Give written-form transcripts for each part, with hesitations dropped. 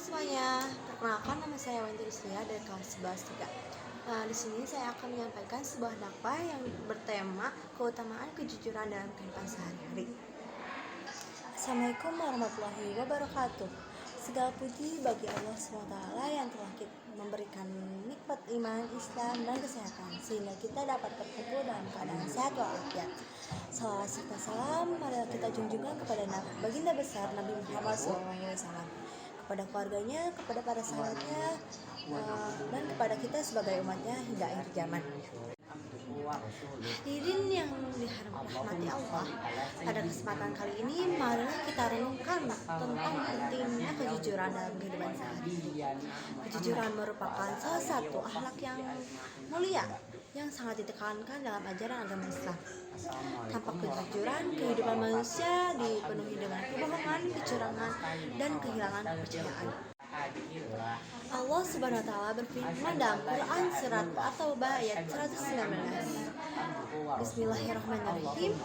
semuanya, perkenalkan nama saya Wendy Rizlia dari kelas 11 3. Nah, di sini saya akan menyampaikan sebuah dakwah yang bertema keutamaan kejujuran dalam kehidupan sehari-hari. Assalamualaikum warahmatullahi wabarakatuh. Segala puji bagi Allah SWT yang telah memberikan nikmat iman, Islam, dan kesehatan sehingga kita dapat berkumpul dalam keadaan sehat walafiat. Salawat serta salam marilah kita junjungkan kepada baginda besar Nabi Muhammad SAW, kepada keluarganya, kepada para sahabatnya, dan kepada kita sebagai umatnya hingga akhir zaman. Hadirin yang dirahmati Allah, pada kesempatan kali ini marilah kita renungkan tentang pentingnya kejujuran dalam kehidupan sehari-hari. Kejujuran merupakan salah satu akhlak yang mulia yang sangat ditekankan dalam ajaran agama Islam. Tanpa kejujuran, kehidupan manusia dipenuhi dengan kebohongan, kecurangan, dan kehilangan kepercayaan. Allah Subhanahu wa taala berfirman dalam Quran surat At-Taubah ayat 119. Bismillahirrahmanirrahim.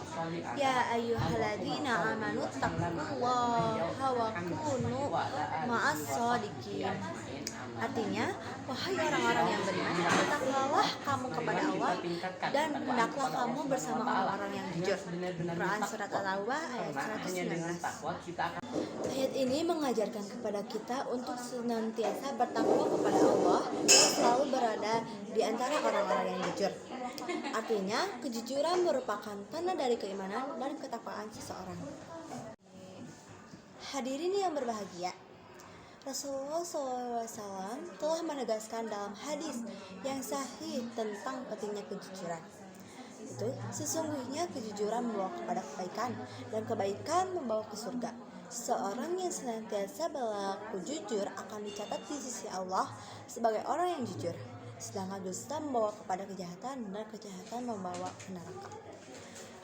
Ya ayyuhalladzina amanu taqullaha wa kunu ma'as shodiqin. Artinya, wahai orang-orang yang beriman, bertakwalah kamu kepada Allah dan hendaklah kamu bersama orang-orang yang jujur. Quran surat At-Taubah ayat 119. Ayat ini mengajarkan kepada kita untuk senantiasa bertakwa kepada Allah dan selalu berada di antara orang-orang yang jujur. Artinya, kejujuran merupakan tanda dari keimanan dan ketakwaan seseorang. Hadirin yang berbahagia, Rasulullah SAW telah menegaskan dalam hadis yang sahih tentang pentingnya kejujuran. Itu sesungguhnya kejujuran membawa kepada kebaikan dan kebaikan membawa ke surga. Seorang yang senantiasa berlaku jujur akan dicatat di sisi Allah sebagai orang yang jujur, sedangkan dusta membawa kepada kejahatan dan kejahatan membawa ke neraka.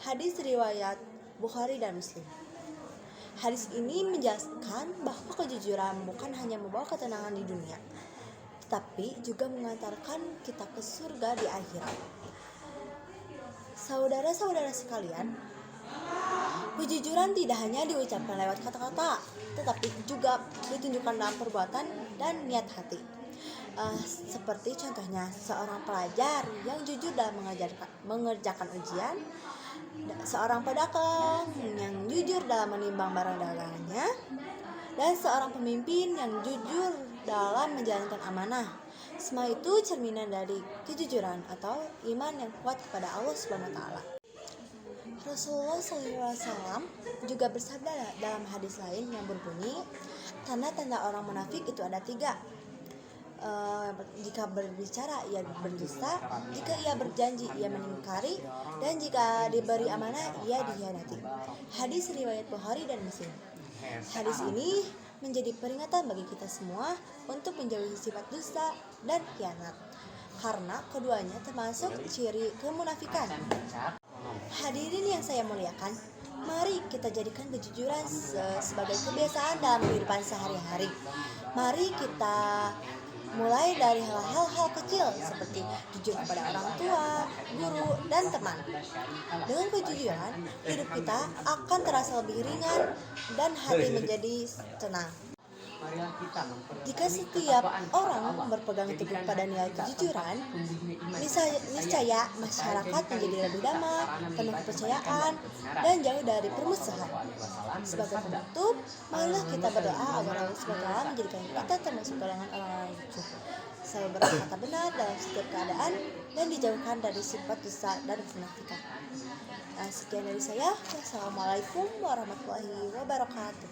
Hadis riwayat Bukhari dan Muslim. Hadis ini menjelaskan bahwa kejujuran bukan hanya membawa ketenangan di dunia, tetapi juga mengantarkan kita ke surga di akhirat. Saudara-saudara sekalian, kejujuran tidak hanya diucapkan lewat kata-kata, tetapi juga ditunjukkan dalam perbuatan dan niat hati. Seperti contohnya seorang pelajar yang jujur dalam mengerjakan ujian, seorang pedagang yang jujur dalam menimbang barang dagangannya, dan seorang pemimpin yang jujur dalam menjalankan amanah. Semua itu cerminan dari kejujuran atau iman yang kuat kepada Allah Subhanahu wa taala. Rasulullah SAW juga bersabda dalam hadis lain yang berbunyi, tanda-tanda orang munafik itu ada 3. Jika berbicara ia berdusta, jika ia berjanji ia mengingkari, dan jika diberi amanah ia dikhianati. Hadis riwayat Bukhari dan Muslim. Hadis ini menjadi peringatan bagi kita semua untuk menjauhi sifat dusta dan khianat, karena keduanya termasuk ciri kemunafikan. Hadirin yang saya muliakan, mari kita jadikan kejujuran sebagai kebiasaan dalam kehidupan sehari-hari. Mari kita mulai dari hal-hal kecil seperti jujur kepada orang tua, guru, dan teman. Dengan kejujuran, hidup kita akan terasa lebih ringan dan hati menjadi tenang. Jika setiap orang berpegang teguh pada nilai kejujuran, niscaya masyarakat menjadi lebih damai, penuh kepercayaan, dan jauh dari permusuhan. Sebagai penutup, marilah kita berdoa agar Allah SWT menjadikan kita termasuk golongan orang-orang yang jujur, selalu berkata benar dalam setiap keadaan, dan dijauhkan dari sifat dosa dan kemunafikan. Sekian dari saya. Wassalamualaikum warahmatullahi wabarakatuh.